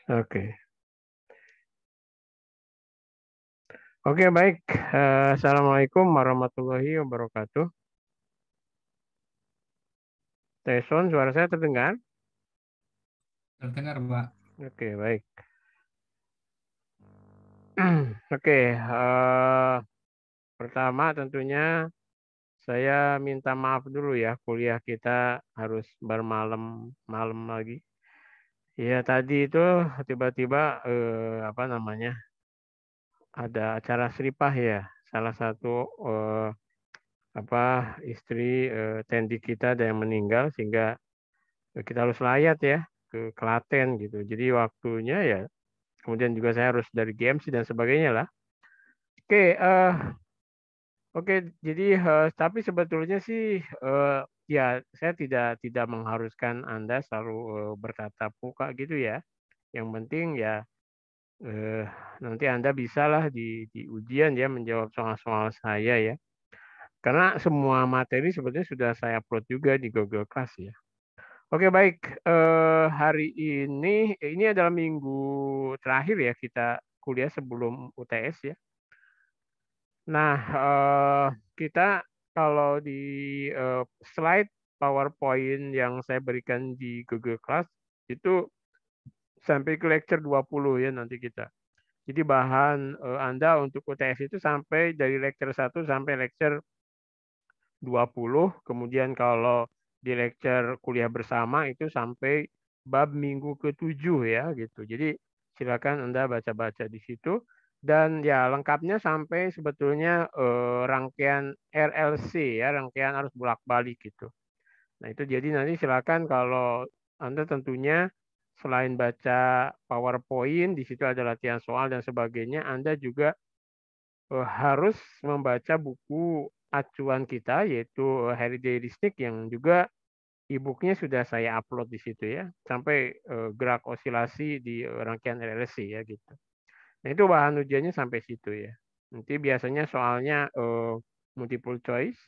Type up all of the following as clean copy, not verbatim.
Oke. Oke, baik. Assalamualaikum warahmatullahi wabarakatuh. Teson, suara saya terdengar? Terdengar, Pak. Oke, baik. Oke, pertama tentunya saya minta maaf dulu ya, kuliah kita harus bermalam-malam lagi. Ya, tadi itu tiba-tiba apa namanya? Ada acara seripah ya. Salah satu apa istri TNI kita ada yang meninggal sehingga kita harus layat ya ke Klaten gitu. Jadi waktunya ya, kemudian juga saya harus dari GMC dan sebagainya lah. Oke, oke. Jadi tapi sebetulnya sih ya saya tidak mengharuskan Anda selalu bertatap muka gitu ya. Yang penting ya eh, nanti Anda bisalah di ujian ya menjawab soal-soal saya ya. Karena semua materi sebetulnya sudah saya upload juga di Google Class ya. Oke, baik. Hari ini adalah minggu terakhir ya kita kuliah sebelum UTS ya. Nah, kita kalau di eh, slide PowerPoint yang saya berikan di Google Class itu sampai ke lecture 20 ya nanti kita. Jadi bahan Anda untuk UTS itu sampai dari lecture 1 sampai lecture 20, kemudian kalau di lecture kuliah bersama itu sampai bab minggu ke-7 ya gitu. Jadi silakan Anda baca-baca di situ dan ya lengkapnya sampai sebetulnya rangkaian RLC ya, rangkaian arus bolak-balik gitu. Nah, itu jadi nanti silakan kalau Anda tentunya selain baca PowerPoint, di situ ada latihan soal dan sebagainya, Anda juga harus membaca buku acuan kita yaitu Heritage Listik yang juga e-booknya sudah saya upload di situ ya sampai gerak osilasi di rangkaian RLC ya gitu. Nah itu bahan ujiannya sampai situ ya. Nanti biasanya soalnya multiple choice.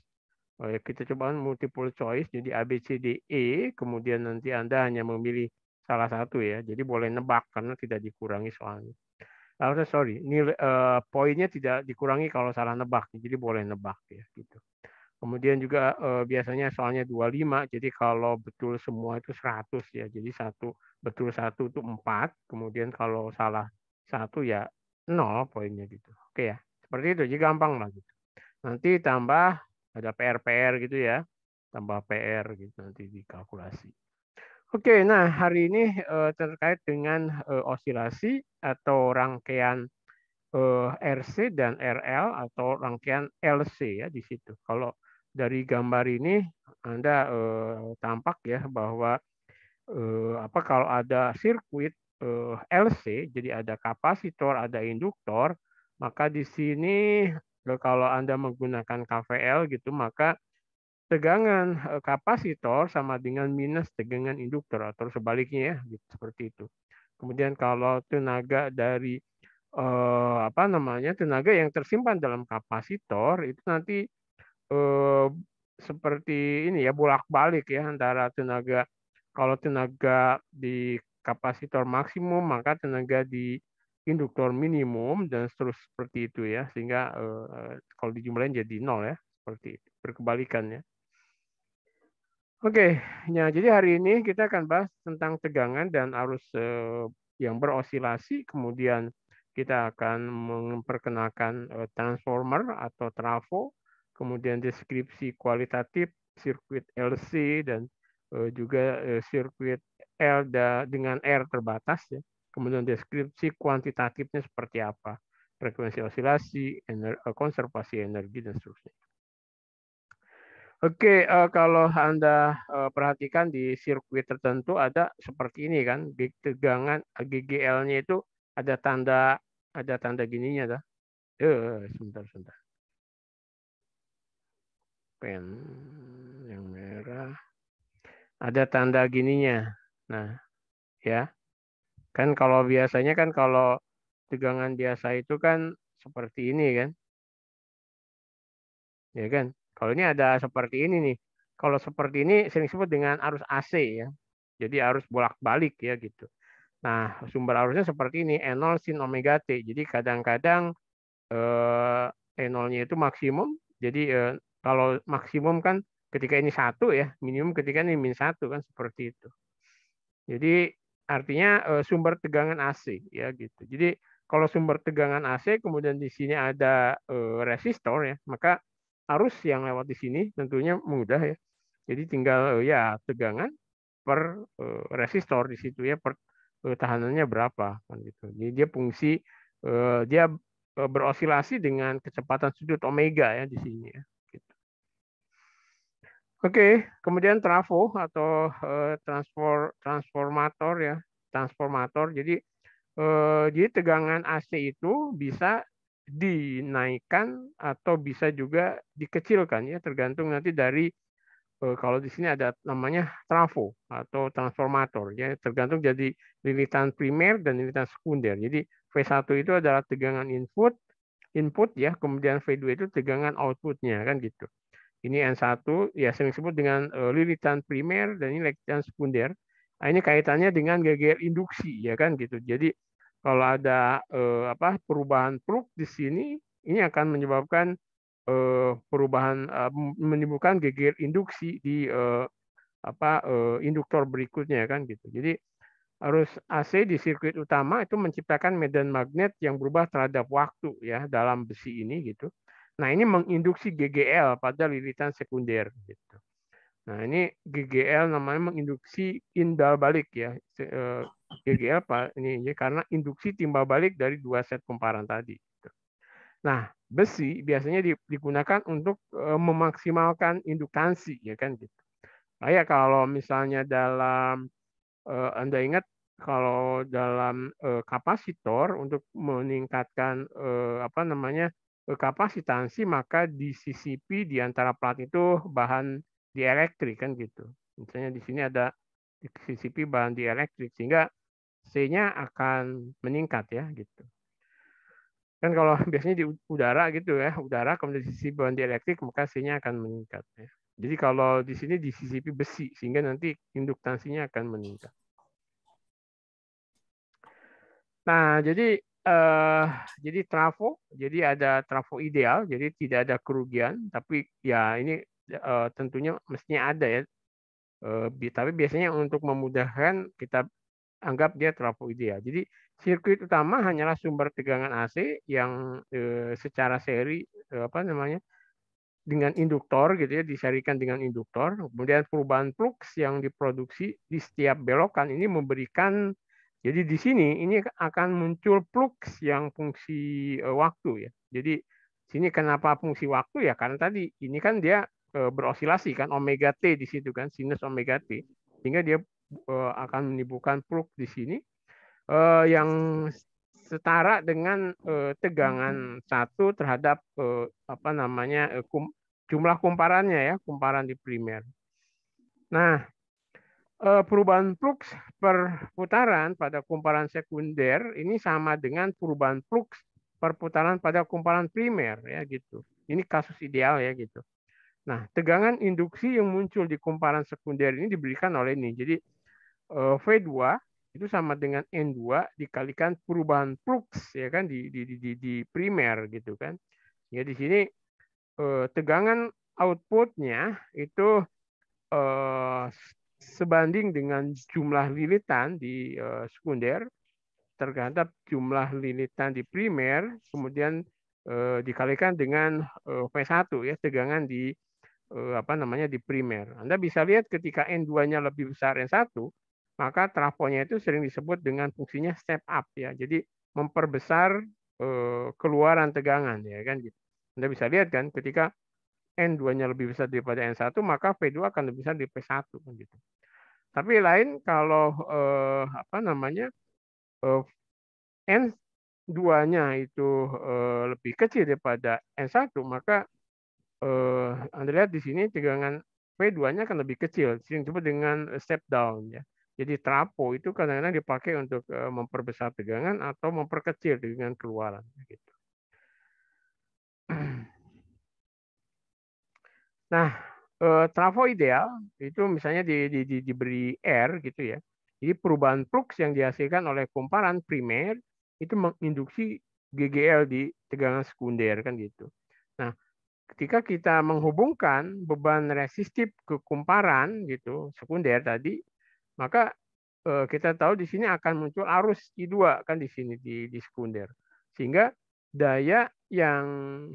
Kita coba multiple choice jadi A B C D E kemudian nanti Anda hanya memilih salah satu ya. Jadi boleh nebak karena tidak dikurangi soalnya. Sorry, nilai poinnya tidak dikurangi kalau salah nebak, jadi boleh nebak ya gitu. Kemudian juga biasanya soalnya 25, jadi kalau betul semua itu 100 ya. Jadi satu betul satu itu 4, kemudian kalau salah satu ya 0 poinnya gitu. Oke ya, seperti itu, jadi gampang lah gitu. Nanti tambah ada PR-PR gitu ya, tambah PR gitu nanti dikalkulasi. Oke, nah hari ini terkait dengan osilasi atau rangkaian RC dan RL atau rangkaian LC ya di situ. Kalau dari gambar ini Anda tampak ya bahwa apa kalau ada sirkuit LC, jadi ada kapasitor, ada induktor, maka di sini kalau Anda menggunakan KVL gitu, maka tegangan kapasitor sama dengan minus tegangan induktor atau sebaliknya ya, gitu, seperti itu. Kemudian kalau tenaga dari apa namanya tenaga yang tersimpan dalam kapasitor itu nanti eh, seperti ini ya bolak-balik ya antara tenaga kalau tenaga di kapasitor maksimum maka tenaga di induktor minimum dan seterusnya seperti itu ya sehingga kalau dijumlahin jadi nol ya seperti itu berkebalikan ya. Oke, ya jadi hari ini kita akan bahas tentang tegangan dan arus yang berosilasi, kemudian kita akan memperkenalkan transformer atau trafo, kemudian deskripsi kualitatif sirkuit LC dan juga sirkuit dengan R terbatas ya. Kemudian deskripsi kuantitatifnya seperti apa, frekuensi osilasi, konservasi energi dan seterusnya. Oke, kalau Anda perhatikan di sirkuit tertentu ada seperti ini kan, tegangan GGL-nya itu ada tanda ada tanda gininya dah. Sebentar sebentar. Pen yang merah ada tanda gininya. Nah, ya. Kan kalau biasanya kan kalau tegangan biasa itu kan seperti ini kan, ya kan? Kalau ini ada seperti ini nih. Kalau seperti ini sering disebut dengan arus AC ya. Jadi arus bolak-balik ya gitu. Nah, sumber arusnya seperti ini, E0 sin omega T. Jadi kadang-kadang E0-nya itu maksimum. Jadi kalau maksimum kan ketika ini 1 ya, minimum ketika ini -1 kan seperti itu. Jadi artinya sumber tegangan AC ya gitu. Jadi kalau sumber tegangan AC kemudian di sini ada resistor ya, maka arus yang lewat di sini tentunya mudah ya. Jadi tinggal ya tegangan per resistor di situ ya, per tahanannya berapa kan gitu. Jadi dia fungsi dia berosilasi dengan kecepatan sudut omega ya di sini ya. Gitu. Oke, kemudian trafo atau transformator ya, transformator. Jadi tegangan AC itu bisa dinaikkan atau bisa juga dikecilkan ya, tergantung nanti dari kalau di sini ada namanya trafo atau transformator ya, tergantung jadi lilitan primer dan lilitan sekunder. Jadi V1 itu adalah tegangan input ya, kemudian V2 itu tegangan outputnya kan gitu. Ini N1 ya sering disebut dengan lilitan primer dan ini lilitan sekunder. Nah, ini kaitannya dengan GGR induksi ya kan gitu. Jadi kalau ada perubahan plug di sini ini akan menyebabkan perubahan menimbulkan GGR induksi di induktor berikutnya kan gitu. Jadi arus AC di sirkuit utama itu menciptakan medan magnet yang berubah terhadap waktu ya dalam besi ini gitu. Nah, ini menginduksi GGL pada lilitan sekunder gitu. Nah, ini GGL namanya menginduksi imbal balik ya. GGL ini karena induksi timbal balik dari dua set kumparan tadi. Gitu. Nah, besi biasanya digunakan untuk memaksimalkan induktansi ya kan gitu. Kayak kalau misalnya dalam Anda ingat kalau dalam kapasitor untuk meningkatkan kapasitansi maka di CCP di antara plat itu bahan dielektrik kan gitu. Misalnya di sini ada di CCP bahan dielektrik sehingga C-nya akan meningkat ya gitu. Kan kalau biasanya di udara gitu ya, udara kemudian di sisi bahan dielektrik maka C-nya akan meningkat ya. Jadi kalau di sini di CCP besi sehingga nanti induktansinya akan meningkat. Nah, jadi trafo, jadi ada trafo ideal, jadi tidak ada kerugian, tapi ya ini tentunya mestinya ada ya. Tapi biasanya untuk memudahkan kita anggap dia trafo ideal. Jadi sirkuit utama hanyalah sumber tegangan AC yang secara seri dengan induktor gitu ya, diserikan dengan induktor. Kemudian perubahan flux yang diproduksi di setiap belokan ini memberikan, jadi di sini ini akan muncul flux yang fungsi waktu ya. Jadi sini kenapa fungsi waktu ya, karena tadi ini kan dia berosilasi kan, omega T di situ kan, sinus omega T. Sehingga dia akan menimbulkan flux di sini yang setara dengan tegangan satu terhadap jumlah kumparannya ya, kumparan di primer. Nah, perubahan flux perputaran pada kumparan sekunder ini sama dengan perubahan flux perputaran pada kumparan primer ya gitu. Ini kasus ideal ya gitu. Nah, tegangan induksi yang muncul di kumparan sekunder ini diberikan oleh ini. Jadi V2 itu sama dengan N2 dikalikan perubahan flux ya kan di primer gitu kan. Ya di sini tegangan outputnya itu sebanding dengan jumlah lilitan di sekunder terhadap jumlah lilitan di primer, kemudian dikalikan dengan V1 ya, tegangan di di primer. Anda bisa lihat ketika N2-nya lebih besar N1, maka trafonya itu sering disebut dengan fungsinya step up ya. Jadi memperbesar keluaran tegangan ya kan gitu. Anda bisa lihat kan ketika N2-nya lebih besar daripada N1, maka V2 akan lebih besar dari P1 gitu. Tapi lain kalau N2-nya itu lebih kecil daripada N1, maka Anda lihat di sini tegangan V2-nya akan lebih kecil, yang disebut dengan step down ya. Jadi trafo itu kadang-kadang dipakai untuk memperbesar tegangan atau memperkecil tegangan keluaran gitu. Nah, trafo ideal itu misalnya diberi R gitu ya. Jadi perubahan flux yang dihasilkan oleh kumparan primer itu menginduksi GGL di tegangan sekunder kan gitu. Nah, ketika kita menghubungkan beban resistif ke kumparan gitu sekunder tadi, maka kita tahu di sini akan muncul arus I2 kan di sini di sekunder. Sehingga daya yang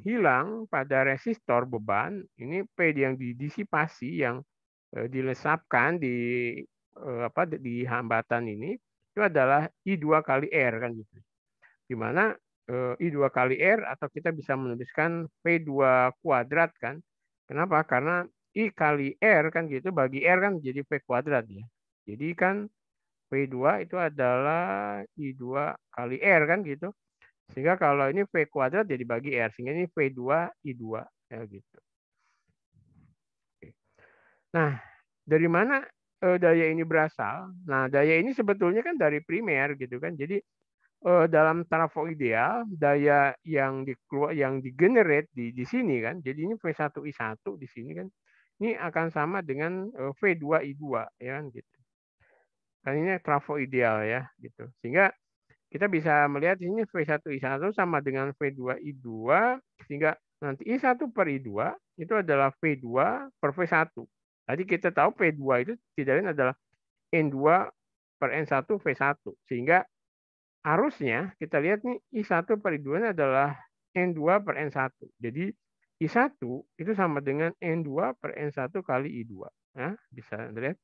hilang pada resistor beban ini P yang didisipasi yang dilesapkan di hambatan ini itu adalah I2 kali R kan gitu. Di mana I2 kali R atau kita bisa menuliskan P2 kuadrat kan. Kenapa? Karena I kali R kan gitu bagi R kan jadi P kuadrat ya. Jadi kan P2 itu adalah I2 kali R kan gitu. Sehingga kalau ini P kuadrat jadi bagi R. Sehingga ini P2 I2 ya gitu. Nah, dari mana daya ini berasal? Nah, daya ini sebetulnya kan dari primer gitu kan. Jadi dalam trafo ideal daya yang digenerate di sini kan. Jadi ini V1I1 di sini kan. Ini akan sama dengan V2I2 ya kan gitu. Kan ini trafo ideal ya gitu. Sehingga kita bisa melihat di sini V1I1 sama dengan V2I2 sehingga nanti I1 per I2 itu adalah V2 per V1. Tadi kita tahu P2 itu tidak lain adalah N2 per N1 V1. Sehingga harusnya kita lihat nih I1 per I2 ini adalah N2 per N1. Jadi I1 itu sama dengan N2 per N1 kali I2. Nah, bisa lihat.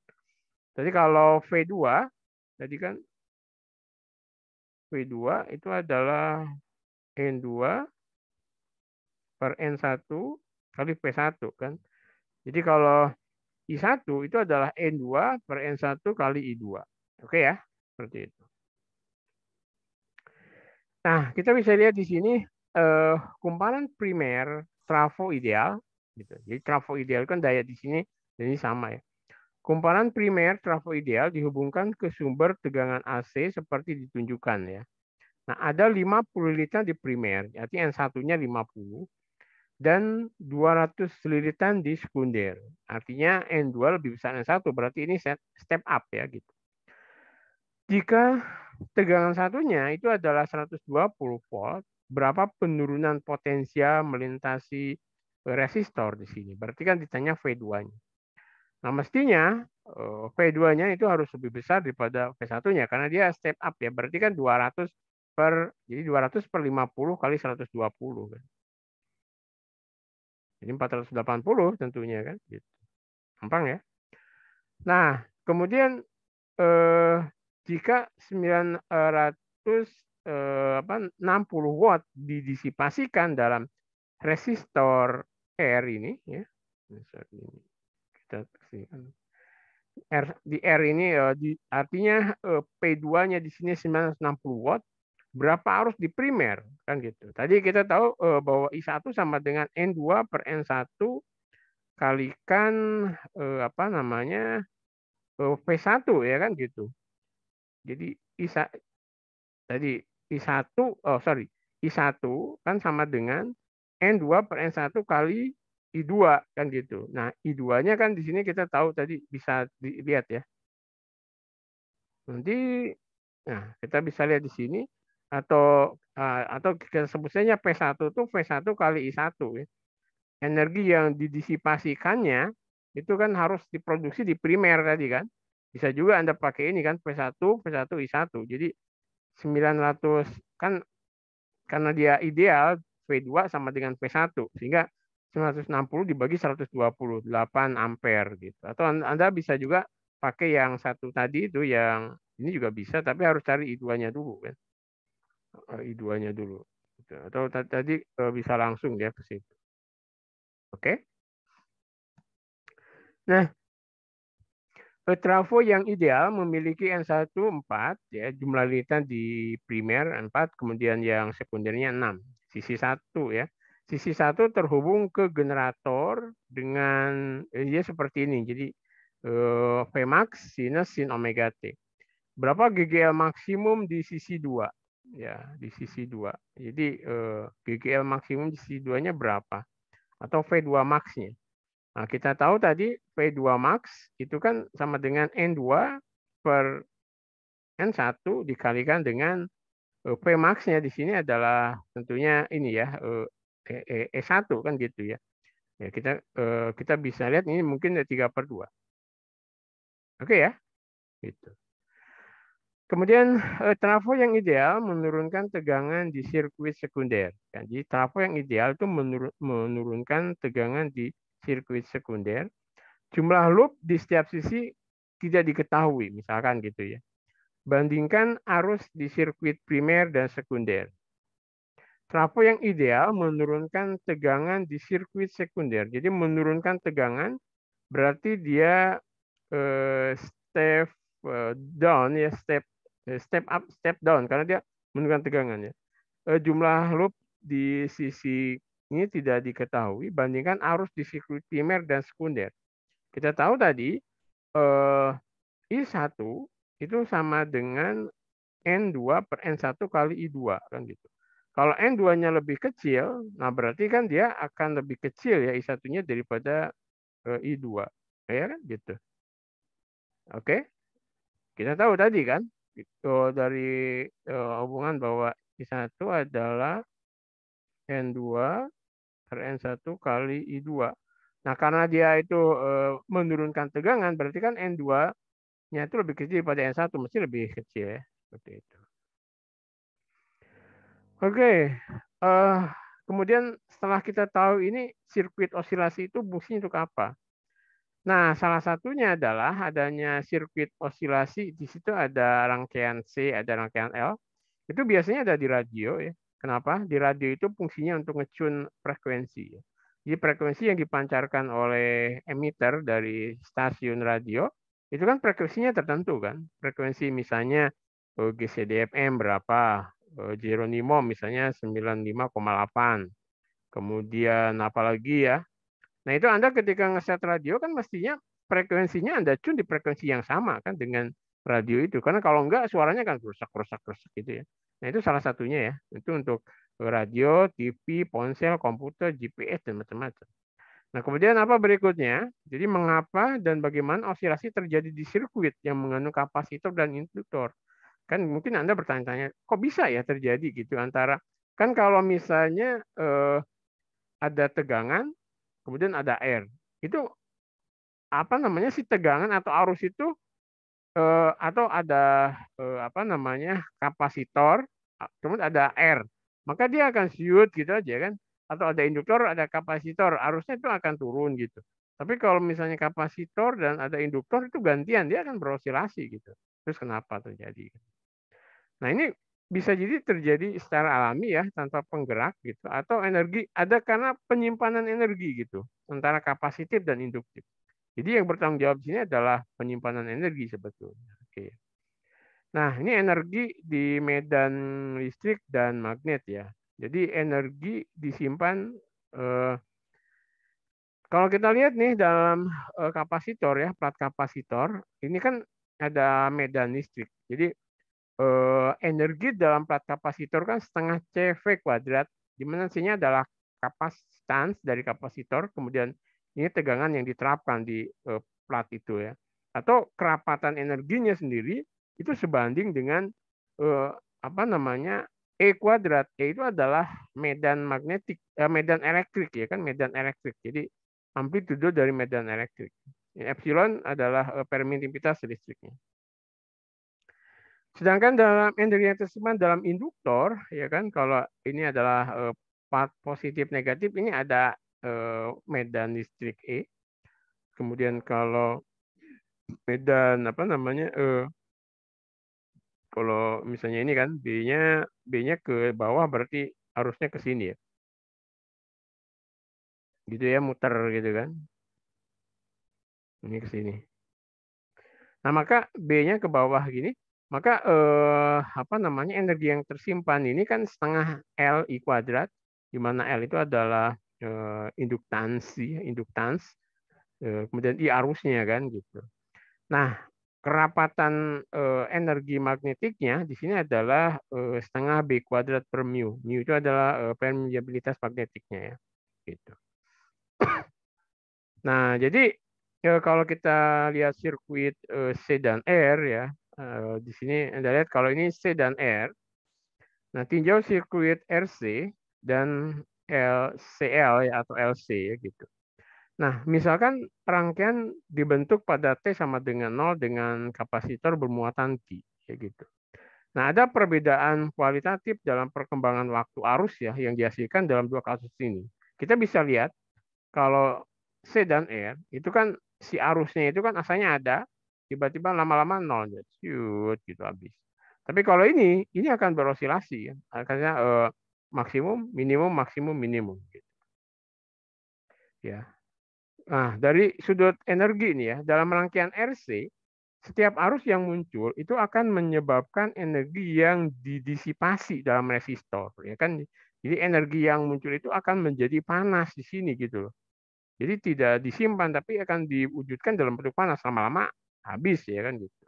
Tadi kalau V2, tadi kan V2 itu adalah N2 per N1 kali V1 kan. Jadi kalau I1 itu adalah N2 per N1 kali I2. Oke ya, seperti itu. Nah, kita bisa lihat di sini kumparan primer trafo ideal. Gitu. Jadi trafo ideal kan daya di sini, jadi sama ya. Kumparan primer trafo ideal dihubungkan ke sumber tegangan AC seperti ditunjukkan ya. Nah, ada 50 liter di primer, artinya N1-nya 50 dan 200 liritan di sekunder. Artinya N2 lebih besar N1, berarti ini step up ya gitu. Jika tegangan satunya itu adalah 120 volt, berapa penurunan potensial melintasi resistor di sini? Berarti kan ditanya V2-nya. Nah, mestinya V2-nya itu harus lebih besar daripada V1-nya karena dia step up ya. Berarti kan 200 jadi 200 per 50 kali 120 kan. Jadi 480 tentunya kan. Gitu. Gampang ya. Nah, kemudian jika 960 watt didisipasikan dalam resistor R ini ya. Kita kasihkan di R ini artinya P2-nya di sini 960 watt, berapa arus di primer kan gitu. Tadi kita tahu bahwa I1 sama dengan N2 per N1 kalikan V1 ya kan gitu. Jadi I1 kan sama dengan N2 per N1 kali I2 kan gitu. Nah, I2-nya kan di sini kita tahu tadi bisa dilihat ya. Nanti kita bisa lihat di sini atau kita sebut saja P1 itu V1 kali I1 ya. Energi yang didisipasikannya itu kan harus diproduksi di primer tadi kan. Bisa juga Anda pakai ini kan P1 I1. Jadi 900 kan karena dia ideal V2 sama dengan P1 sehingga 960 dibagi 120 8 ampere gitu. Atau Anda bisa juga pakai yang satu tadi itu yang ini juga bisa tapi harus cari I2-nya dulu kan. I2-nya dulu. Atau tadi bisa langsung ya ke situ. Oke. Nah, trafo yang ideal memiliki N1 4 ya, jumlah liritan di primer 4, kemudian yang sekundernya 6. Sisi 1 ya. Sisi 1 terhubung ke generator dengan dia seperti ini. Jadi Vmax sinus sin omega T. Berapa GGL maksimum di sisi 2? Ya, di sisi 2. Jadi GGL maksimum di sisi 2-nya berapa? Atau V2 max-nya. Nah, kita tahu tadi V2 max itu kan sama dengan N2 per N1 dikalikan dengan P max-nya di sini adalah tentunya ini ya, E1 kan gitu ya. Ya kita bisa lihat ini mungkin 3/2. Oke ya, gitu. Kemudian trafo yang ideal menurunkan tegangan di sirkuit sekunder. Jadi trafo yang ideal itu menurunkan tegangan di sirkuit sekunder. Jumlah loop di setiap sisi tidak diketahui, misalkan gitu ya. Bandingkan arus di sirkuit primer dan sekunder. Trafo yang ideal menurunkan tegangan di sirkuit sekunder. Jadi menurunkan tegangan berarti dia step down ya, step up, step down karena dia menurunkan tegangan ya. Jumlah loop di sisi ini tidak diketahui bandingkan arus di sirkuit primer dan sekunder. Kita tahu tadi I1 itu sama dengan N2 per N1 kali I2 kan gitu. Kalau N2-nya lebih kecil, nah berarti kan dia akan lebih kecil ya I1-nya daripada I2. Ya kan gitu. Oke. Kita tahu tadi kan itu dari hubungan bahwa I1 adalah N2 per N1 kali I2. Nah, karena dia itu menurunkan tegangan, berarti kan N2-nya itu lebih kecil daripada N1, mesti lebih kecil ya. Seperti itu. Oke, kemudian setelah kita tahu ini sirkuit osilasi itu fungsinya untuk apa? Nah, salah satunya adalah adanya sirkuit osilasi. Di situ ada rangkaian C, ada rangkaian L. Itu biasanya ada di radio ya. Kenapa? Di radio itu fungsinya untuk ngecun frekuensi. Ya. Jadi frekuensi yang dipancarkan oleh emitter dari stasiun radio itu kan frekuensinya tertentu kan. Frekuensi misalnya GCDFM berapa, Geronimo misalnya 95,8. Kemudian apalagi ya. Nah, itu Anda ketika ngeset radio kan mestinya frekuensinya Anda tune di frekuensi yang sama kan dengan radio itu. Karena kalau enggak suaranya kan rusak gitu ya. Nah, itu salah satunya ya. Itu untuk radio, TV, ponsel, komputer, GPS dan macam-macam. Nah, kemudian apa berikutnya? Jadi mengapa dan bagaimana osilasi terjadi di sirkuit yang mengandung kapasitor dan induktor? Kan mungkin Anda bertanya-tanya, kok bisa ya terjadi gitu antara kan kalau misalnya ada tegangan kemudian ada air. Itu apa namanya si tegangan atau arus itu atau ada apa namanya kapasitor, kemudian ada air. Maka dia akan siut gitu aja kan. Atau ada induktor, ada kapasitor, arusnya itu akan turun gitu. Tapi kalau misalnya kapasitor dan ada induktor itu gantian, dia akan berosilasi gitu. Terus kenapa terjadi? Nah, ini bisa jadi terjadi secara alami ya tanpa penggerak gitu atau energi ada karena penyimpanan energi gitu antara kapasitif dan induktif. Jadi yang bertanggung jawab di sini adalah penyimpanan energi sebetulnya. Oke. Nah, ini energi di medan listrik dan magnet ya. Jadi energi disimpan kalau kita lihat nih dalam kapasitor ya, plat kapasitor, ini kan ada medan listrik. Jadi energi dalam plat kapasitor kan setengah CV kuadrat, di mana C-nya adalah kapasitans dari kapasitor, kemudian ini tegangan yang diterapkan di plat itu ya. Atau kerapatan energinya sendiri itu sebanding dengan apa namanya E kuadrat. E itu adalah medan magnetik, medan elektrik ya kan, medan elektrik. Jadi amplitudo dari medan elektrik. Epsilon adalah permitivitas listriknya. Sedangkan dalam energi yang tersimpan dalam induktor, ya kan, kalau ini adalah part positif negatif, ini ada medan listrik E. Kemudian kalau medan apa namanya, kalau misalnya ini kan B-nya ke bawah berarti harusnya ke sini ya, gitu ya, muter gitu kan, ini ke sini. Nah maka B-nya ke bawah gini, maka apa namanya energi yang tersimpan ini kan setengah L I kuadrat, di mana L itu adalah induktansi, induktans, kemudian I arusnya kan gitu. Nah kerapatan energi magnetiknya di sini adalah setengah B kuadrat per mu. Mu itu adalah permeabilitas magnetiknya ya, gitu. Nah jadi kalau kita lihat sirkuit C dan R ya, Di sini Anda lihat kalau ini C dan R. Nah, tinjau sirkuit RC dan LCL ya atau LC ya gitu. Nah, misalkan rangkaian dibentuk pada T sama dengan 0 dengan kapasitor bermuatan Q ya gitu. Nah, ada perbedaan kualitatif dalam perkembangan waktu arus ya yang dihasilkan dalam dua kasus ini. Kita bisa lihat kalau C dan R itu kan si arusnya itu kan asalnya ada, tiba-tiba lama-lama nol, shoot gitu habis. Tapi kalau ini akan berosilasi ya, akhirnya maksimum, minimum gitu. Ya. Nah, dari sudut energi ini ya, dalam rangkaian RC, setiap arus yang muncul itu akan menyebabkan energi yang didisipasi dalam resistor, ya kan? Jadi energi yang muncul itu akan menjadi panas di sini gitu loh. Jadi tidak disimpan tapi akan diwujudkan dalam bentuk panas, lama-lama habis ya kan gitu.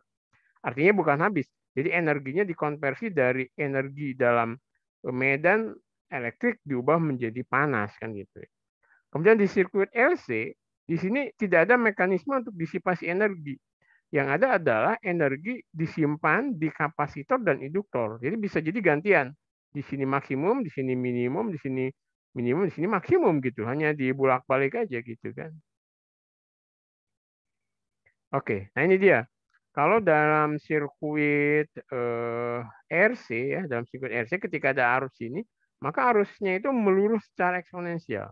Artinya bukan habis. Jadi energinya dikonversi dari energi dalam medan elektrik diubah menjadi panas kan gitu. Kemudian di sirkuit LC di sini tidak ada mekanisme untuk disipasi energi. Yang ada adalah energi disimpan di kapasitor dan induktor. Jadi bisa jadi gantian. Di sini maksimum, di sini minimum, di sini minimum, di sini maksimum gitu. Hanya dibulak-balik aja gitu kan. Oke, nah ini dia. Kalau dalam sirkuit RC ya, dalam sirkuit RC ketika ada arus ini, maka arusnya itu melurus secara eksponensial.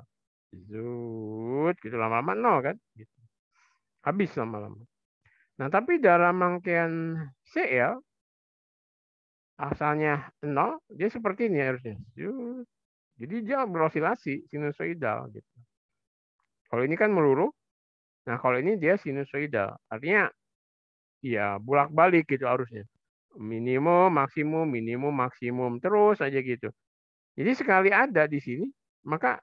Zut, gitu lama-lama nol kan? Gitu. Habis lama-lama. Nah, tapi dalam rangkaian CL asalnya nol, dia seperti ini harusnya. Zut. Jadi dia berosilasi sinusoidal gitu. Kalau ini kan melurus, nah kalau ini dia sinusoidal. Artinya ya bolak-balik gitu arusnya. Minimum, maksimum, terus aja gitu. Jadi sekali ada di sini, maka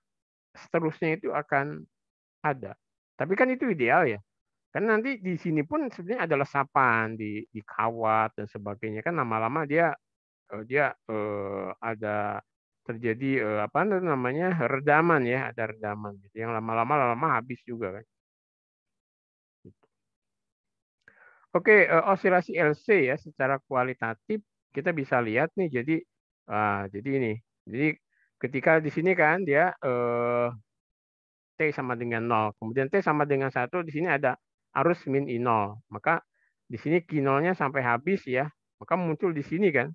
seterusnya itu akan ada. Tapi kan itu ideal ya. Kan nanti di sini pun sebenarnya ada lesapan di kawat dan sebagainya kan lama-lama dia ada terjadi apa namanya redaman ya, ada redaman gitu. Yang lama-lama habis juga kan. Oke, osilasi LC ya secara kualitatif kita bisa lihat nih. Jadi ini. Jadi ketika di sini kan dia T sama dengan 0. Kemudian T sama dengan 1 di sini ada arus min I0. Maka di sini Q0-nya sampai habis ya. Maka muncul di sini kan.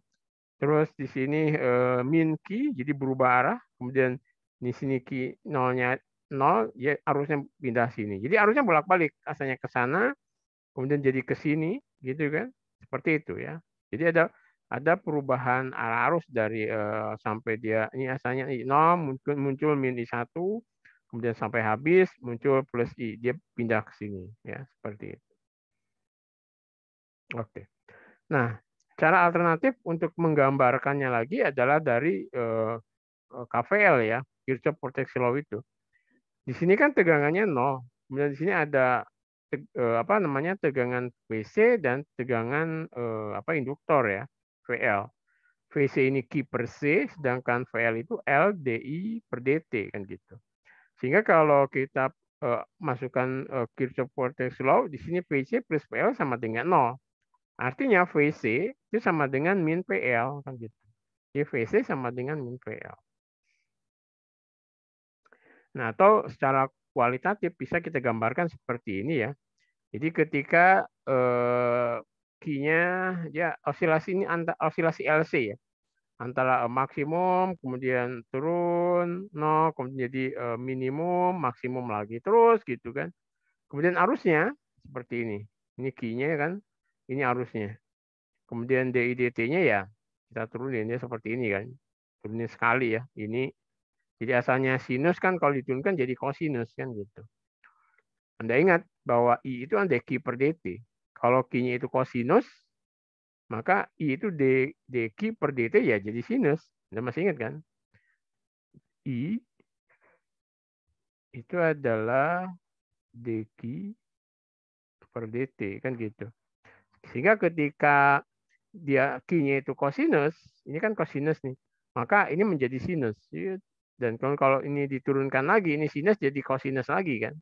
Terus di sini min Q jadi berubah arah. Kemudian di sini Q0-nya 0, ya arusnya pindah sini. Jadi arusnya bolak-balik. Asalnya ke sana, kemudian jadi ke sini gitu kan, seperti itu ya. Jadi ada perubahan arah arus dari sampai dia ini asalnya I0 muncul min I1, kemudian sampai habis muncul plus I, dia pindah ke sini ya, seperti itu. Oke. Nah, cara alternatif untuk menggambarkannya lagi adalah dari KVL ya, Kirchhoff Protection Law itu. Di sini kan tegangannya 0. Kemudian di sini ada apa namanya tegangan VC dan tegangan induktor ya, VL. VC ini Q per C, sedangkan VL itu L DI per DT kan gitu. Sehingga kalau kita masukkan Kirchhoff Voltage Law, di sini VC plus PL sama dengan 0. Artinya VC itu sama dengan min PL kan gitu. Jadi VC sama dengan min PL. Nah, atau secara kualitatif bisa kita gambarkan seperti ini ya. Jadi ketika Q-nya ya osilasi ini osilasi LC ya. Antara maksimum kemudian turun 0 kemudian jadi minimum maksimum lagi terus gitu kan. Kemudian arusnya seperti ini. Ini Q-nya kan. Ini arusnya. Kemudian DI/DT-nya ya kita turunin ya seperti ini kan. Turunin sekali ya. Ini jadi asalnya sinus kan kalau diturunkan jadi kosinus kan gitu. Anda ingat bahwa I itu ada Q per DT. Kalau Q-nya itu kosinus, maka I itu dQ per DT ya jadi sinus. Anda masih ingat kan? I itu adalah dQ per DT kan gitu. Sehingga ketika dia Q-nya itu kosinus, ini kan kosinus nih, maka ini menjadi sinus. Dan kalau ini diturunkan lagi, ini sinus jadi kosinus lagi kan.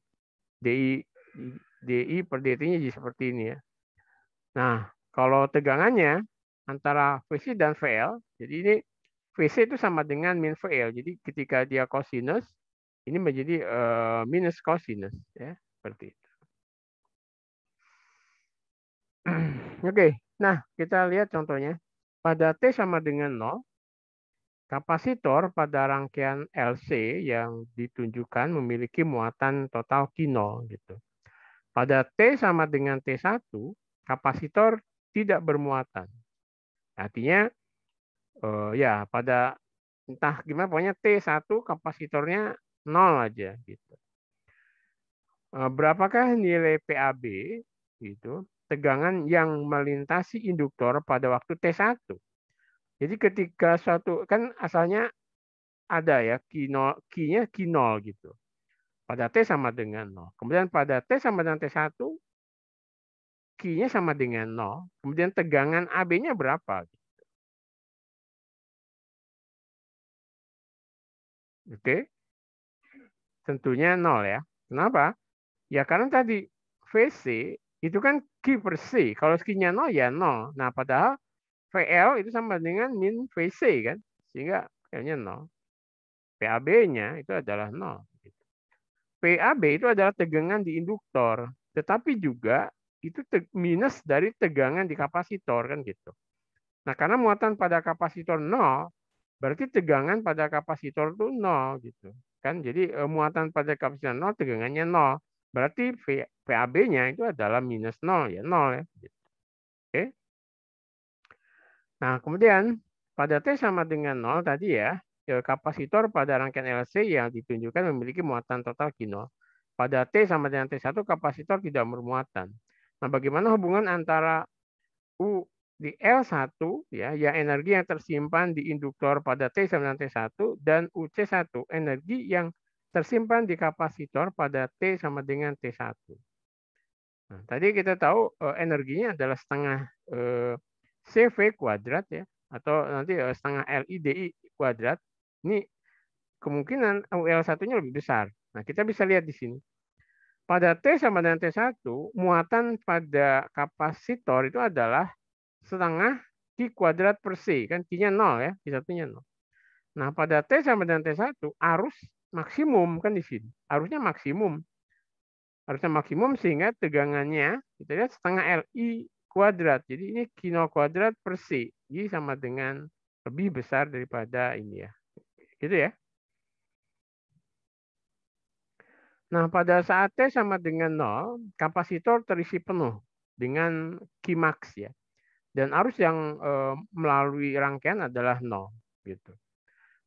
DI per DT-nya jadi seperti ini ya. Nah, Kalau tegangannya antara VC dan VL, jadi ini VC itu sama dengan min VL. Jadi ketika dia cosinus, ini menjadi minus cosinus, ya, seperti itu. Oke, nah kita lihat contohnya. Pada T sama dengan 0, kapasitor pada rangkaian LC yang ditunjukkan memiliki muatan total Q0 gitu. Pada T sama dengan T1, kapasitor tidak bermuatan. Artinya ya pada entah gimana pokoknya T1 kapasitornya 0 aja gitu. Berapakah nilai PAB gitu, tegangan yang melintasi induktor pada waktu T1? Jadi ketika suatu kan asalnya ada ya Q-nya Q0 gitu. Pada T sama dengan 0. Kemudian pada T sama dengan T1 Q-nya sama dengan 0. Kemudian tegangan AB-nya berapa? Oke. Tentunya 0 ya. Kenapa? Ya karena tadi VC itu kan Q per C. Kalau Q-nya 0 ya 0. Nah padahal VL itu sama dengan min VC kan. Sehingga L-nya 0. PAB-nya itu adalah 0. PAB itu adalah tegangan di induktor. Tetapi juga itu minus dari tegangan di kapasitor kan gitu. Nah karena muatan pada kapasitor 0, berarti tegangan pada kapasitor itu 0 gitu. Kan jadi muatan pada kapasitor 0, tegangannya 0. Berarti PAB-nya itu adalah minus 0 ya, 0 ya. Oke. Nah, kemudian pada T sama dengan 0 tadi ya, kapasitor pada rangkaian LC yang ditunjukkan memiliki muatan total Q0. Pada T sama dengan T1 kapasitor tidak bermuatan. Nah, bagaimana hubungan antara U di L1 ya, yang energi yang tersimpan di induktor pada T sama dengan T1 dan UC1 energi yang tersimpan di kapasitor pada T sama dengan T1. Nah, tadi kita tahu energinya adalah setengah CV kuadrat ya, atau nanti setengah LIDI kuadrat. Ini kemungkinan UL1-nya lebih besar. Nah, kita bisa lihat di sini. Pada T sama dengan T1, muatan pada kapasitor itu adalah setengah Q kuadrat per C. Kan Q-nya 0 ya, Q1-nya 0. Nah, pada T sama dengan T1, arus maksimum kan di sini. Arusnya maksimum. Harusnya maksimum sehingga tegangannya kita lihat setengah LI kuadrat. Jadi ini Q0 kuadrat per C. Jadi sama dengan lebih besar daripada ini ya. Gitu ya. Nah, pada saat T sama dengan 0, kapasitor terisi penuh dengan Qmax ya. Dan arus yang melalui rangkaian adalah 0 gitu.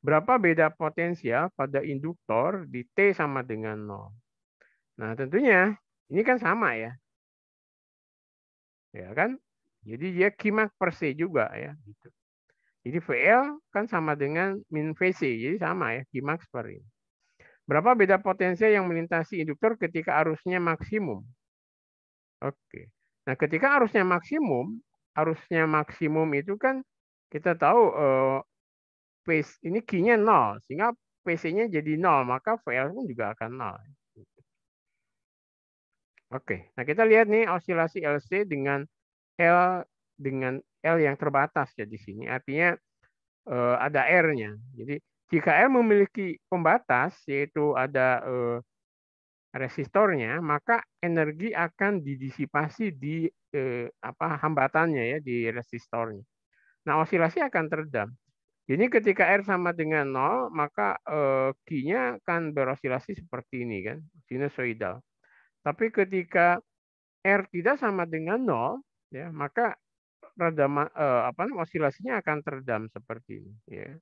Berapa beda potensial pada induktor di T sama dengan 0? Nah, tentunya ini kan sama ya. Ya kan? Jadi dia Qmax per C juga ya gitu. Jadi VL kan sama dengan min VC. Jadi sama ya Qmax per ini. Berapa beda potensial yang melintasi induktor ketika arusnya maksimum? Oke. Nah, ketika arusnya maksimum itu kan kita tahu ini Q-nya 0, sehingga PC-nya jadi 0, maka VL pun juga akan 0. Oke, nah kita lihat nih osilasi LC dengan L yang terbatas ya di sini. Artinya ada R-nya. Jadi jika R memiliki pembatas, yaitu ada resistornya, maka energi akan didisipasi di hambatannya ya di resistornya. Nah, osilasi akan teredam. Jadi ketika R sama dengan 0, maka Q-nya akan berosilasi seperti ini kan, sinusoidal. Tapi ketika R tidak sama dengan 0, ya, maka osilasinya akan teredam seperti ini ya.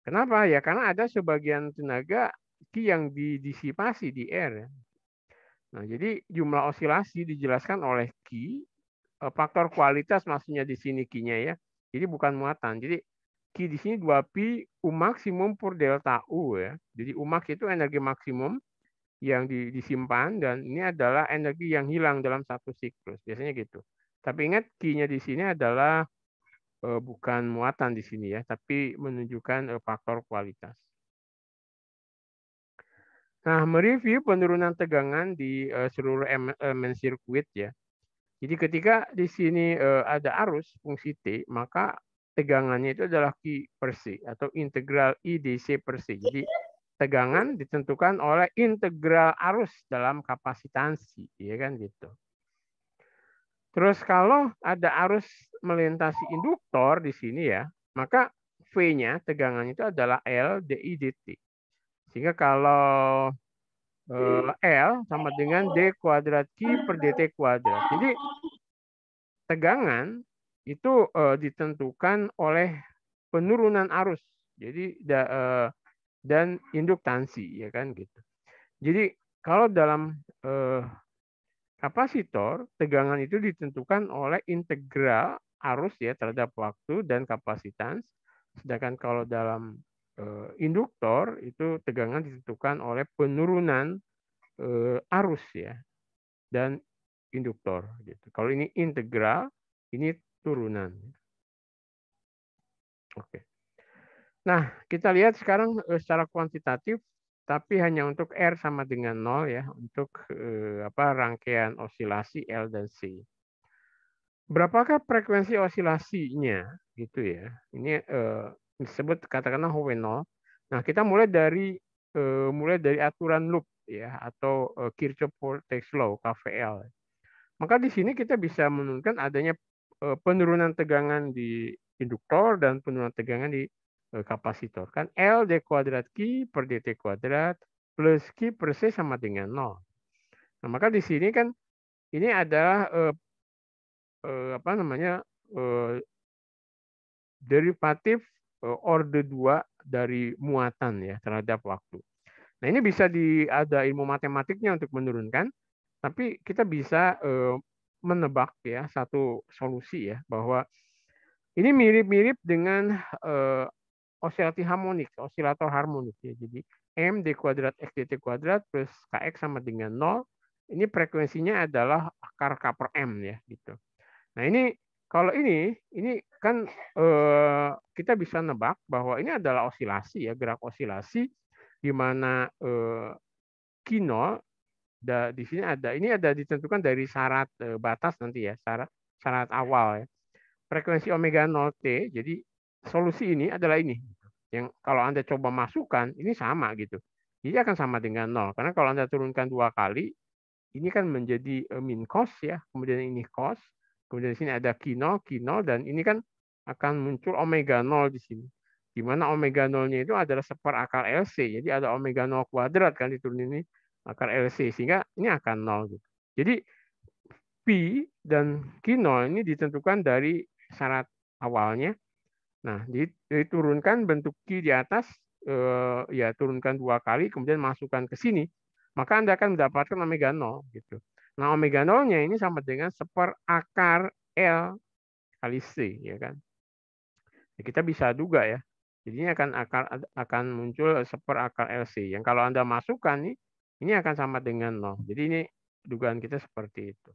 Kenapa? Ya karena ada sebagian tenaga Q yang didisipasi di R. Nah, jadi jumlah osilasi dijelaskan oleh Q, faktor kualitas maksudnya di sini Q-nya ya. Jadi bukan muatan. Jadi Q di sini 2pi U maksimum per delta U ya. Jadi U max itu energi maksimum yang disimpan dan ini adalah energi yang hilang dalam satu siklus. Biasanya gitu. Tapi ingat Q-nya di sini adalah bukan muatan di sini ya, tapi menunjukkan faktor kualitas. Nah, mereview penurunan tegangan di seluruh elemen sirkuit ya. Jadi ketika di sini ada arus fungsi T, maka tegangannya itu adalah Q per C atau integral IdC per C. Jadi tegangan ditentukan oleh integral arus dalam kapasitansi, ya kan gitu. Terus kalau ada arus melintasi induktor di sini ya, maka V-nya tegangannya itu adalah L dI dt. Sehingga kalau L sama dengan D kuadrat Q per dt kuadrat. Jadi tegangan itu ditentukan oleh penurunan arus. Jadi dan induktansi, ya kan gitu. Jadi kalau dalam kapasitor, tegangan itu ditentukan oleh integral arus ya terhadap waktu dan kapasitans. Sedangkan kalau dalam induktor itu tegangan ditentukan oleh penurunan arus ya dan induktor gitu. Kalau ini integral, ini turunan. Oke. Nah, kita lihat sekarang secara kuantitatif tapi hanya untuk R sama dengan 0 ya, untuk rangkaian osilasi L dan C. Berapakah frekuensi osilasinya gitu ya? Ini disebut katakanlah W0. Nah, kita mulai dari aturan loop ya atau Kirchhoff voltage law KVL. Maka di sini kita bisa menentukan adanya penurunan tegangan di induktor dan penurunan tegangan di kapasitor. Kan L D kuadrat Q per dt kuadrat plus Q per C sama dengan 0. Nah, maka di sini kan ini adalah derivatif orde 2 dari muatan ya terhadap waktu. Nah, ini bisa ada ilmu matematiknya untuk menurunkan, tapi kita bisa menebak ya satu solusi ya bahwa ini mirip-mirip dengan osilator harmonik ya. Jadi M D kuadrat X dt kuadrat plus KX sama dengan 0. Ini frekuensinya adalah akar K per M ya gitu. Nah, ini kalau ini kan kita bisa nebak bahwa ini adalah osilasi ya, gerak osilasi di mana Q0 di sini ada ditentukan dari syarat batas nanti ya, syarat awal ya. Frekuensi omega 0 T, jadi solusi ini adalah ini. Yang kalau Anda coba masukkan, ini sama gitu. Jadi akan sama dengan 0. Karena kalau Anda turunkan 2 kali, ini kan menjadi min cos ya. Kemudian ini cos. Kemudian di sini ada Q0, dan ini kan akan muncul omega 0 di sini. Di mana omega 0-nya itu adalah seperakar LC. Jadi ada omega 0 kuadrat kan diturunin ini akar LC. Sehingga ini akan 0 gitu. Jadi P dan Q0 ini ditentukan dari syarat awalnya. Nah, diturunkan bentuk Q di atas, ya turunkan 2 kali, kemudian masukkan ke sini, maka Anda akan mendapatkan omega 0. Gitu. Nah, omega 0-nya ini sama dengan seperakar L kali C. Ya kan? Ya, kita bisa duga ya. Jadinya akan muncul seperakar LC. Yang kalau Anda masukkan ini akan sama dengan 0. Jadi ini dugaan kita seperti itu.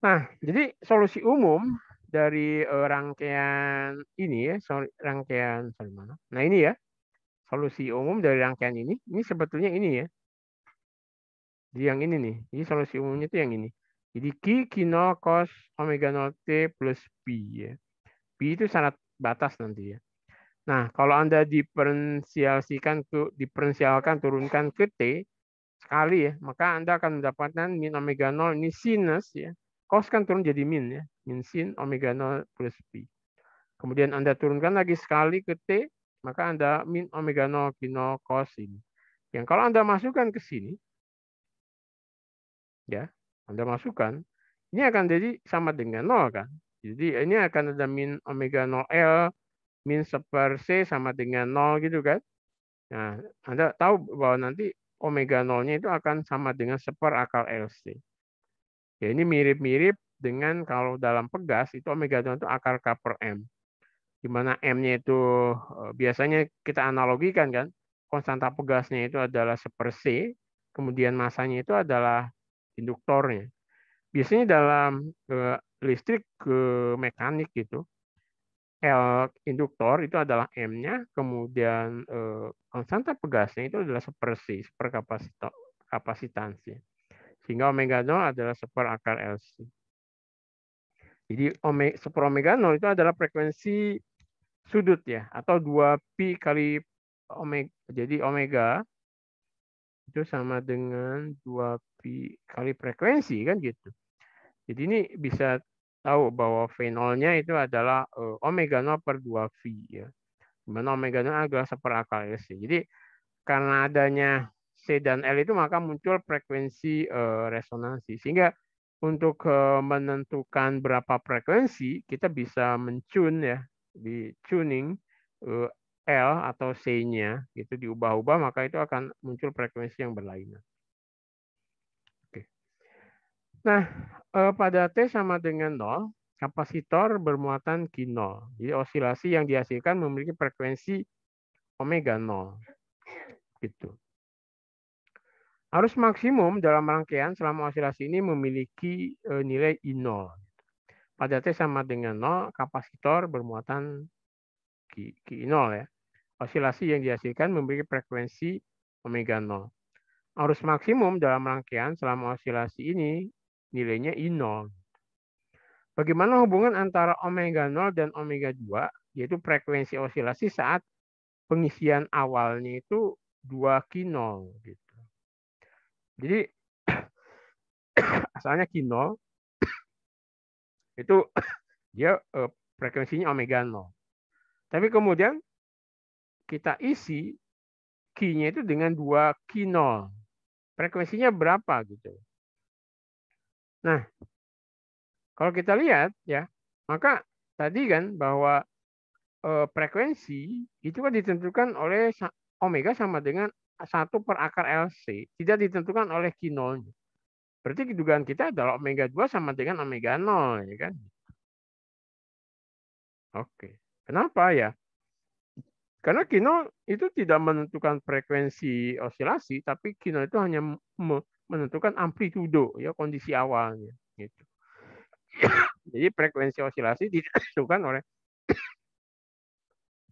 Nah, jadi solusi umum dari rangkaian ini ya, mana? Nah, ini ya, solusi umum dari rangkaian ini sebetulnya ini ya. Jadi yang ini nih, ini solusi umumnya itu yang ini. Jadi Q0 cos omega 0 T plus P ya. P itu syarat batas nanti ya. Nah, kalau Anda diferensialkan turunkan ke T sekali ya, maka Anda akan mendapatkan min omega 0 ini sinus ya. Cos kan turun jadi min ya, min sin omega 0 plus P. Kemudian Anda turunkan lagi sekali ke T, maka Anda min omega 0 Q0 cos ini. Yang kalau Anda masukkan ke sini, ya, Anda masukkan, ini akan jadi sama dengan 0 kan. Jadi ini akan ada min omega 0 L, min seper C sama dengan 0 gitu kan. Nah, Anda tahu bahwa nanti omega 0-nya itu akan sama dengan seperakar LC. Ya, ini mirip-mirip dengan kalau dalam pegas itu omega 0 itu akar K per M. Di mana M-nya itu biasanya kita analogikan kan, konstanta pegasnya itu adalah seper C, kemudian masanya itu adalah induktornya. Biasanya dalam listrik ke mekanik gitu, L induktor itu adalah M-nya, kemudian konstanta pegasnya itu adalah seper C, seper kapasitansnya. Sehingga omega 0 adalah seperakar LC. Jadi seperomega 0 itu adalah frekuensi sudut ya, atau 2pi kali omega. Jadi omega itu sama dengan 2pi kali frekuensi kan gitu. Jadi ini bisa tahu bahwa V0-nya itu adalah omega 0 per 2V ya. Di mana omega 0 adalah seperakar LC. Jadi karena adanya C dan L itu maka muncul frekuensi resonansi. Sehingga untuk menentukan berapa frekuensi kita bisa mencune ya, di tuning L atau C-nya gitu diubah-ubah, maka itu akan muncul frekuensi yang berlainan. Oke. Nah, pada T sama dengan 0, kapasitor bermuatan Q0. Jadi osilasi yang dihasilkan memiliki frekuensi omega 0. Gitu. Arus maksimum dalam rangkaian selama osilasi ini memiliki nilai I0. Pada T sama dengan 0, kapasitor bermuatan Q0 ya. Osilasi yang dihasilkan memiliki frekuensi omega 0. Arus maksimum dalam rangkaian selama osilasi ini nilainya I0. Bagaimana hubungan antara omega 0 dan omega 2, yaitu frekuensi osilasi saat pengisian awalnya itu 2Q0 gitu. Jadi asalnya Q0 itu dia frekuensinya omega 0. Tapi kemudian kita isi Q-nya itu dengan 2Q0. Frekuensinya berapa gitu. Nah, kalau kita lihat ya, maka tadi kan bahwa frekuensi itu kan ditentukan oleh omega sama dengan 1 per akar LC, tidak ditentukan oleh Q0. Berarti dugaan kita adalah omega 2 sama dengan omega 0 ya kan. Oke. Kenapa ya? Karena Q0 itu tidak menentukan frekuensi osilasi, tapi Q0 itu hanya menentukan amplitudo ya, kondisi awalnya gitu. Jadi frekuensi osilasi ditentukan oleh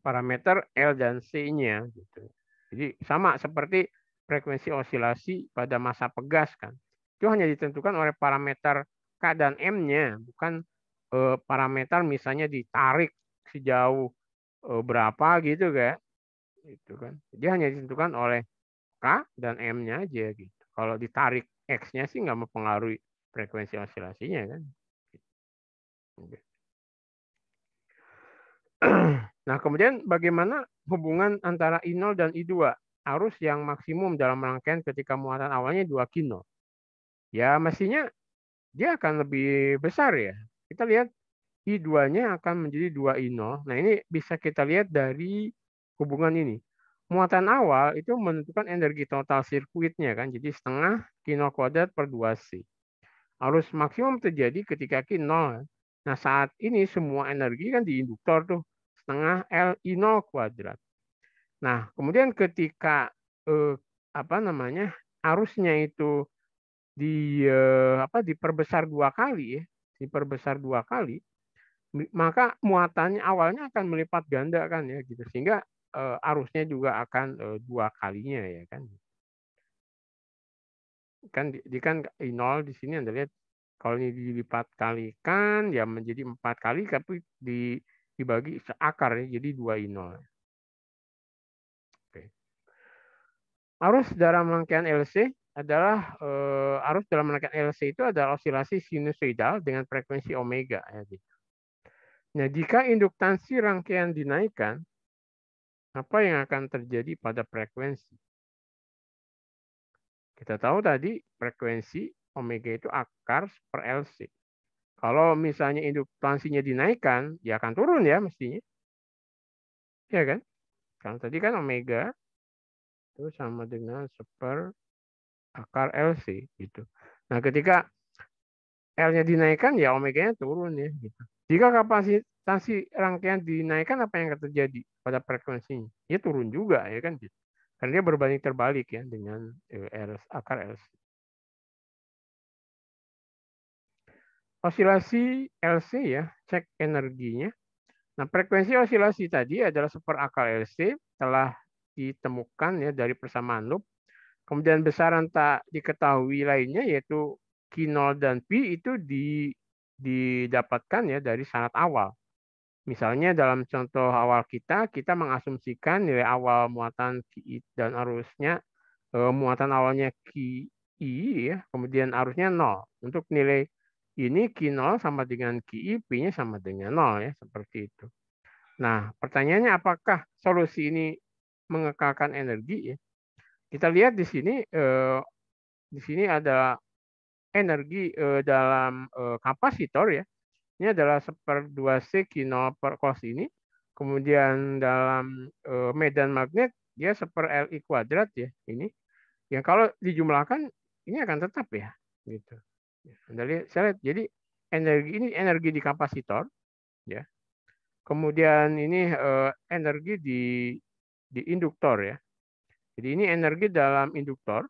parameter L dan C-nya gitu. Jadi sama seperti frekuensi osilasi pada masa pegas kan. Itu hanya ditentukan oleh parameter K dan M-nya, bukan parameter misalnya ditarik sejauh berapa gitu kan. Itu kan. Dia hanya ditentukan oleh K dan M-nya aja gitu. Kalau ditarik X-nya sih nggak mempengaruhi frekuensi osilasinya kan. Nah, kemudian bagaimana hubungan antara I0 dan I2? Arus yang maksimum dalam rangkaian ketika muatan awalnya 2Q0. Ya, mestinya dia akan lebih besar ya. Kita lihat I2-nya akan menjadi 2I0. Nah, ini bisa kita lihat dari hubungan ini. Muatan awal itu menentukan energi total sirkuitnya kan. Jadi setengah Q0 kuadrat per 2C. Arus maksimum terjadi ketika Q0. Nah, saat ini semua energi kan di induktor tuh. Setengah LI0 kuadrat. Nah, kemudian ketika arusnya itu diperbesar 2 kali ya, diperbesar 2 kali, maka muatannya awalnya akan melipat ganda kan ya gitu, sehingga arusnya juga akan 2 kalinya ya kan. Kan I0 di sini Anda lihat kalau ini dilipat kalikan ya menjadi 4 kali, tapi dibagi seakar ya, jadi 2I0. Oke. Arus dalam rangkaian LC adalah arus dalam rangkaian LC itu adalah osilasi sinusoidal dengan frekuensi omega ya gitu. Nah, jika induktansi rangkaian dinaikkan, apa yang akan terjadi pada frekuensi? Kita tahu tadi frekuensi omega itu akar per LC. Kalau misalnya induktansinya dinaikkan, ya akan turun ya mestinya. Ya kan? Kalau tadi kan omega itu sama dengan seper akar LC gitu. Nah, ketika L-nya dinaikkan ya omega-nya turun ya gitu. Jika kapasitas rangkaian dinaikkan, apa yang akan terjadi pada frekuensinya? Ya turun juga ya kan gitu. Karena dia berbanding terbalik ya dengan akar LC. Osilasi LC ya, cek energinya. Nah, frekuensi osilasi tadi adalah seperakar LC telah ditemukan ya dari persamaan loop Kemudian besaran tak diketahui lainnya yaitu Q0 dan P itu didapatkan ya dari syarat awal. Misalnya dalam contoh awal kita mengasumsikan nilai awal muatan QI dan arusnya muatan awalnya QI ya, kemudian arusnya 0. Untuk nilai ini Q0 sama dengan QI, P-nya sama dengan 0 ya, seperti itu. Nah, pertanyaannya apakah solusi ini mengekalkan energi ya? Kita lihat di sini ada energi dalam kapasitor ya. Ini adalah 1/2C Q0 per cos ini. Kemudian dalam medan magnet dia 1/Li kuadrat ya ini. Yang kalau dijumlahkan ini akan tetap ya gitu. Anda lihat, saya lihat. Jadi energi ini energi di kapasitor ya. Kemudian ini energi di induktor ya. Jadi ini energi dalam induktor,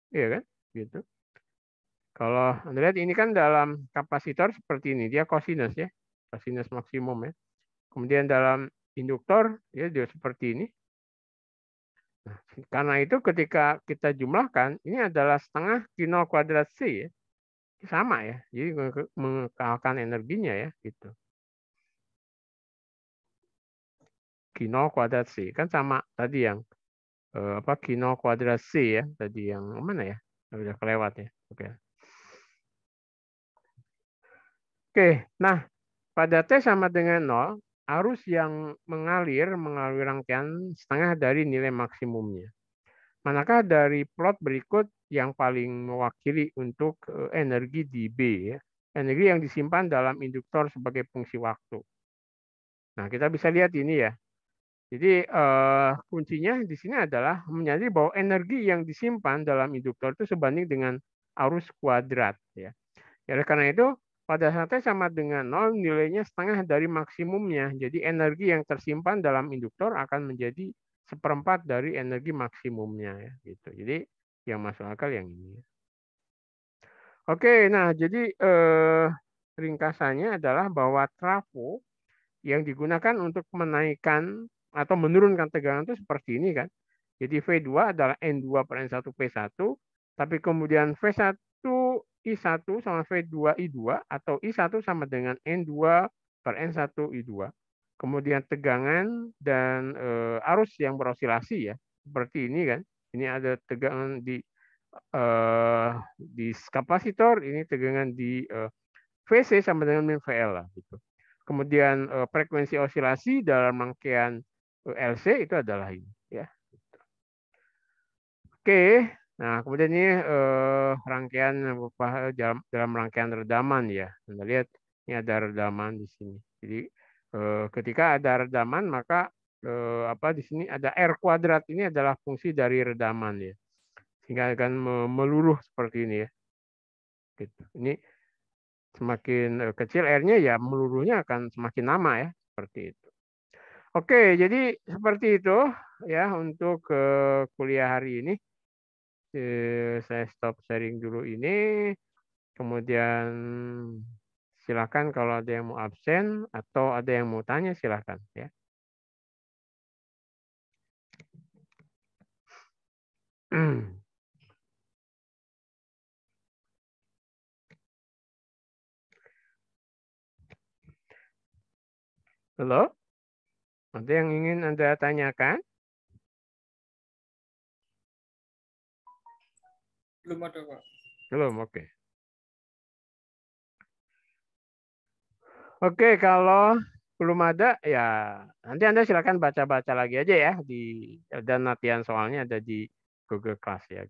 ya kan? Gitu. Kalau Anda lihat ini kan dalam kapasitor seperti ini, dia kosinus ya, kosinus maksimum ya. Kemudian dalam induktor ya dia seperti ini. Nah, karena itu ketika kita jumlahkan, ini adalah setengah Q0 kuadrat C ya. Sama ya, jadi mengekalkan energinya ya gitu. Q0 kuadrat C kan sama tadi yang Q0 kuadrat C ya, tadi yang mana ya? Udah kelewat ya. Oke. Oke, nah pada T sama dengan 0, arus yang mengalir melalui rangkaian setengah dari nilai maksimumnya. Manakah dari plot berikut yang paling mewakili untuk energi di B ya? Energi yang disimpan dalam induktor sebagai fungsi waktu. Nah, kita bisa lihat ini ya. Jadi kuncinya di sini adalah menyadari bahwa energi yang disimpan dalam induktor itu sebanding dengan arus kuadrat ya. Oleh karena itu pada saat T sama dengan 0 nilainya setengah dari maksimumnya. Jadi energi yang tersimpan dalam induktor akan menjadi 1/4 dari energi maksimumnya ya gitu. Jadi yang masuk akal yang ini. Oke, nah jadi ringkasannya adalah bahwa trafo yang digunakan untuk menaikkan atau menurunkan tegangan itu seperti ini kan. Jadi V2 adalah N2/N1P1, tapi kemudian V1I1 sama V2I2 atau I1 sama dengan N2/N1I2. Kemudian tegangan dan arus yang berosilasi ya, seperti ini kan. Ini ada tegangan di kapasitor, ini tegangan di VC sama dengan min VL lah gitu. Kemudian frekuensi osilasi dalam rangkaian LC itu adalah ini ya. Oke, nah kemudian ini rangkaian dalam rangkaian redaman ya. Anda lihat ini ada redaman di sini. Jadi ketika ada redaman maka di sini ada R kuadrat ini adalah fungsi dari redaman ya. Sehingga akan meluruh seperti ini ya. Gitu. Ini semakin kecil R-nya ya meluruhnya akan semakin lama ya, seperti itu. Oke, jadi seperti itu ya untuk kuliah hari ini. Saya stop sharing dulu ini. Kemudian silakan kalau ada yang mau absen atau ada yang mau tanya silakan ya. Halo? Ada yang ingin Anda tanyakan? Belum ada, Pak. Belum, oke. Oke, kalau belum ada ya nanti Anda silakan baca-baca lagi aja ya dan latihan soalnya ada di Google Class ya.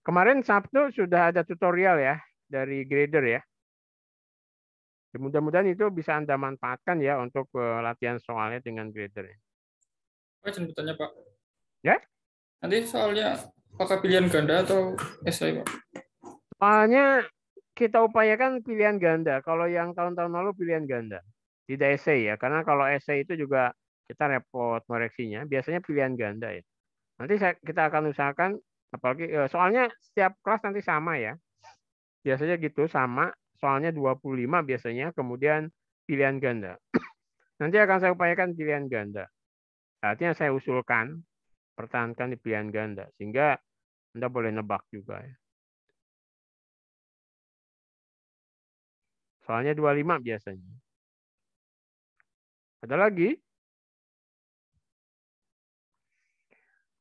Kemarin Sabtu sudah ada tutorial ya dari Grader ya. Mudah-mudahan itu bisa Anda manfaatkan ya untuk latihan soalnya dengan Grader. Pak, izin bertanya, Pak. Ya? Nanti soalnya apakah pilihan ganda atau esai, Pak? Soalnya kita upayakan pilihan ganda. Kalau yang tahun-tahun lalu pilihan ganda. Tidak esai ya. Karena kalau esai itu juga kita repot koreksinya. Biasanya pilihan ganda ya. Nanti kita akan usahakan, apalagi soalnya setiap kelas nanti sama ya. Biasanya gitu sama. Soalnya 25 biasanya. Kemudian pilihan ganda. Nanti akan saya upayakan pilihan ganda. Artinya saya usulkan pertahankan di pilihan ganda. Sehingga Anda boleh nebak juga ya. Soalnya 25 biasanya. Ada lagi?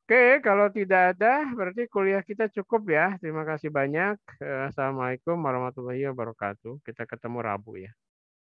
Oke, kalau tidak ada, berarti kuliah kita cukup ya. Terima kasih banyak. Assalamualaikum warahmatullahi wabarakatuh. Kita ketemu Rabu ya.